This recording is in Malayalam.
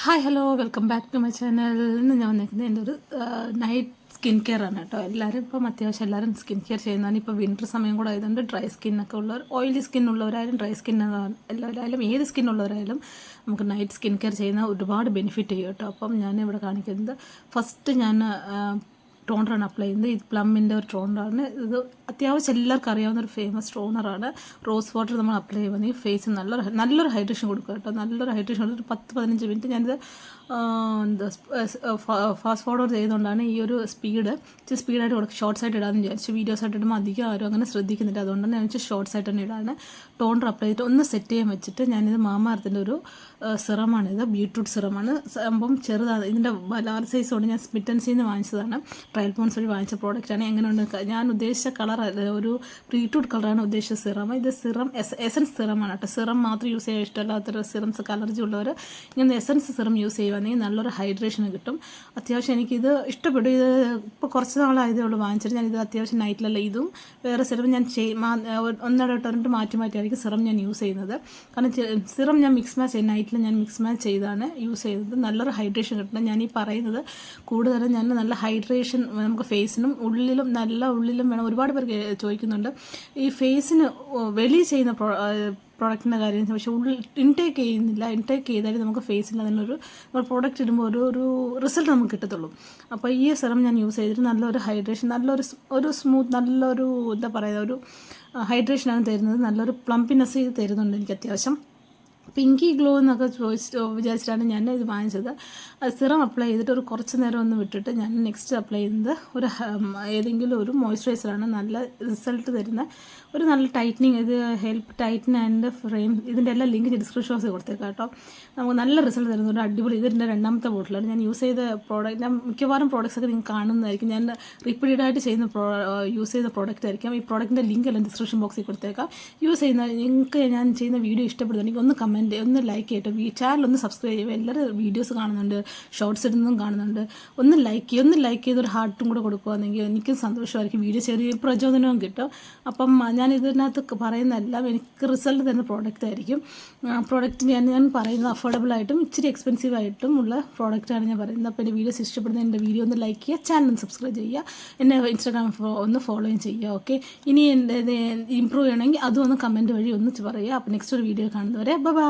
Hi hello welcome back to my channel. ഇന്ന് ഞാൻ വന്നിരിക്കുന്നത് എൻ്റെ ഒരു നൈറ്റ് സ്കിൻ കെയർ ആണ് കേട്ടോ. എല്ലാവരും ഇപ്പം അത്യാവശ്യം എല്ലാവരും സ്കിൻ കെയർ ചെയ്യുന്നതാണ്. ഇപ്പോൾ വിൻ്റർ സമയം കൂടെ ആയതുകൊണ്ട് ഡ്രൈ സ്കിന്നൊക്കെ ഉള്ളവർ, ഓയിലി സ്കിൻ ഉള്ളവരായാലും ഡ്രൈ സ്കിൻ എല്ലാവരായാലും ഏത് സ്കിൻ ഉള്ളവരായാലും നമുക്ക് നൈറ്റ് സ്കിൻ കെയർ ചെയ്യുന്ന ഒരുപാട് ബെനിഫിറ്റ് ചെയ്യും കേട്ടോ. അപ്പം ഞാൻ ഇവിടെ കാണിക്കുന്നത് ഫസ്റ്റ് ഞാൻ ടോണറാണ് അപ്ലൈ ചെയ്യുന്നത്. ഇത് പ്ലമ്മിൻ്റെ ഒരു ടോണറാണ്. ഇത് അത്യാവശ്യം എല്ലാവർക്കും അറിയാവുന്ന ഒരു ഫേമസ് ടോണറാണ്. റോസ് വാട്ടർ നമ്മൾ അപ്ലൈ ചെയ്യുമ്പോൾ ഫേസിന് നല്ലൊരു ഹൈഡ്രേഷൻ കൊടുക്കുക കേട്ടോ. നല്ലൊരു ഹൈഡ്രേഷൻ കൊടുത്ത് 10-15 മിനിറ്റ് ഞാനിത് ഫാസ്റ്റ് ഫോർവേഡ് ചെയ്തുകൊണ്ടാണ് ഈ ഒരു സ്പീഡായിട്ട് കൊടുക്കുക. ഷോർട്സ് ആയിട്ട് ഇടാമെന്ന് വിചാരിച്ചു. വീഡിയോസ് ആയിട്ട് ഇടുമ്പോൾ അധികം ആരും അങ്ങനെ ശ്രദ്ധിക്കുന്നില്ല. അതുകൊണ്ട് ഞാൻ വെച്ചാൽ ഷോർട്സ് ആയിട്ട് തന്നെ ഇടാണ്. ടോണർ അപ്ലൈ ചെയ്തിട്ട് ഒന്ന് സെറ്റ് ചെയ്യാൻ വെച്ചിട്ട് ഞാനിത് മാമാർത്തിൻ്റെ ഒരു സിറമാണിത്. ബീട്രൂട്ട് സിറമാണ്. സംഭവം ചെറുതാണ്. ഇതിൻ്റെ ലാർജ് സൈസ് കൊണ്ട് ഞാൻ സ്മിറ്റൻസിൽ നിന്ന് വാങ്ങിച്ചതാണ്. ട്രയൽ പോൺസ് വഴി വാങ്ങിച്ച പ്രോഡക്റ്റാണ്. എങ്ങനെയുണ്ട്, ഞാൻ ഉദ്ദേശിച്ച കളർ ഒരു ബീട്രൂട്ട് കളറാണ് ഉദ്ദേശിച്ച സിറം. ഇത് സിറം എസൻസ് സിറമാണ് കേട്ടോ. സിറം മാത്രം യൂസ് ചെയ്യാൻ ഇഷ്ടമല്ലാത്തൊരു സിറംസ് അലർജി ഉള്ളവർ ഇങ്ങനെ എസൻസ് സിറം യൂസ് ചെയ്യുവാണെങ്കിൽ നല്ലൊരു ഹൈഡ്രേഷൻ കിട്ടും. അത്യാവശ്യം എനിക്കിത് ഇഷ്ടപ്പെട്ടു. ഇത് ഇപ്പോൾ കുറച്ച് നാളായതേ ഉള്ളൂ വാങ്ങിച്ചിട്ട്. ഞാനിത് അത്യാവശ്യം നൈറ്റിലല്ല, ഇതും വേറെ സിറം ഞാൻ ഒന്നിടവിട്ട് മാറ്റിയായിരിക്കും സിറം ഞാൻ യൂസ് ചെയ്യുന്നത്. കാരണം സിറം ഞാൻ നൈറ്റിൽ ഞാൻ മിക്സ് മാച്ച് ചെയ്താണ് യൂസ് ചെയ്യുന്നത്. നല്ലൊരു ഹൈഡ്രേഷൻ കിട്ടണം. ഞാൻ ഈ പറയുന്നത് കൂടുതലും ഞാൻ നല്ല ഹൈഡ്രേഷൻ നമുക്ക് ഫേസിനും ഉള്ളിലും വേണം. ഒരുപാട് പേർക്ക് ചോദിക്കുന്നുണ്ട് ഈ ഫേസിന് വെളിയിൽ ചെയ്യുന്ന പ്രോഡക്റ്റിൻ്റെ കാര്യം. പക്ഷേ ഉള്ളിൽ ഇൻടേക്ക് ചെയ്യുന്നില്ല. ഇൻടേക്ക് ചെയ്താൽ നമുക്ക് ഫേസിൽ അതിനൊരു നമ്മൾ പ്രോഡക്റ്റ് ഇടുമ്പോൾ ഒരു റിസൾട്ട് നമുക്ക് കിട്ടത്തുള്ളൂ. അപ്പോൾ ഈ സിറം ഞാൻ യൂസ് ചെയ്തിട്ട് നല്ലൊരു ഹൈഡ്രേഷൻ, നല്ലൊരു സ്മൂത്ത്, നല്ലൊരു എന്താ പറയുക, ഒരു ഹൈഡ്രേഷനാണ് തരുന്നത്. നല്ലൊരു പ്ലംപിനെസ് ഇത് തരുന്നുണ്ട് എനിക്ക്. അത്യാവശ്യം പിങ്കി ഗ്ലോ എന്നൊക്കെ വിചാരിച്ചിട്ടാണ് ഞാൻ ഇത് വാങ്ങിച്ചത്. സിറം അപ്ലൈ ചെയ്തിട്ട് ഒരു കുറച്ച് നേരം ഒന്ന് വിട്ടിട്ട് ഞാൻ നെക്സ്റ്റ് അപ്ലൈ ചെയ്യുന്നത് ഏതെങ്കിലും ഒരു മോയ്സ്ചറൈസറാണ്. നല്ല റിസൾട്ട് തരുന്ന ഒരു നല്ല ടൈറ്റനിങ്. ഇത് ഹെൽപ്പ് ടൈറ്റൻ ആൻഡ് ഫ്രെയിം. ഇതിൻ്റെ എല്ലാം ലിങ്ക് ഡിസ്ക്രിപ്ഷൻ ബോക്സിൽ കൊടുത്തേക്കാം കേട്ടോ. നമുക്ക് നല്ല റിസൾട്ട് തരുന്ന ഒരു അടിപൊളി. ഇതിൻ്റെ 2ാമത്തെ ബോട്ടിലാണ് ഞാൻ യൂസ് ചെയ്ത പ്രോഡക്റ്റ്. ഞാൻ മിക്കവാറും പ്രോഡക്റ്റ്സൊക്കെ നിങ്ങൾക്ക് കാണുന്നതായിരിക്കും. ഞാൻ റിപ്പീറ്റഡായിട്ട് യൂസ് ചെയ്ത പ്രോഡക്റ്റ് ആയിരിക്കാം. ഈ പ്രോഡക്റ്റിൻ്റെ ലിങ്ക് എല്ലാം ഡിസ്ക്രിപ്ഷൻ ബോക്സിൽ കൊടുത്തേക്കാം. യൂസ് ചെയ്യുന്ന നിങ്ങൾക്ക് ഞാൻ ചെയ്യുന്ന വീഡിയോ ഇഷ്ടപ്പെടുന്നുണ്ടെങ്കിൽ ഒന്ന് കമൻറ്റ്, ഒന്ന് ലൈക്ക് ചെയ്തിട്ട് ചാനൽ ഒന്ന് സബ്സ്ക്രൈബ് ചെയ്യുക. എല്ലാവരും വീഡിയോസ് കാണുന്നുണ്ട്, ഷോർട്സ് ഇടുന്നതും കാണുന്നുണ്ട്. ഒന്ന് ലൈക്ക് ചെയ്ത് ഒരു ഹാർട്ടും കൂടെ കൊടുക്കുകയാണെങ്കിൽ എനിക്കും സന്തോഷമായിരിക്കും. വീഡിയോ ചെറിയ പ്രചോദനവും കിട്ടും. അപ്പം ഞാൻ ഇതിനകത്ത് പറയുന്നതെല്ലാം എനിക്ക് റിസൾട്ട് തരുന്ന പ്രോഡക്റ്റ് ആയിരിക്കും. പ്രോഡക്റ്റ് ഞാൻ പറയുന്നത് അഫോർഡബിളായിട്ടും ഇച്ചിരി എക്സ്പെൻസീവായിട്ടും ഉള്ള പ്രോഡക്റ്റാണ് ഞാൻ പറയുന്നത്. അപ്പോൾ എൻ്റെ വീഡിയോസ് ഇഷ്ടപ്പെടുന്ന എൻ്റെ വീഡിയോ ഒന്ന് ലൈക്ക് ചെയ്യുക, ചാനൽ ഒന്ന് സബ്സ്ക്രൈബ് ചെയ്യുക, എന്നെ ഇൻസ്റ്റാഗ്രാം ഒന്ന് ഫോളോയും ചെയ്യുക. ഓക്കെ, ഇനി എൻ്റെ ഇമ്പ്രൂവ് ചെയ്യണമെങ്കിൽ അതും ഒന്ന് കമൻറ്റ് വഴി ഒന്ന് പറയുക. അപ്പോൾ നെക്സ്റ്റ് ഒരു വീഡിയോ കാണുന്നവരെ ബൈ.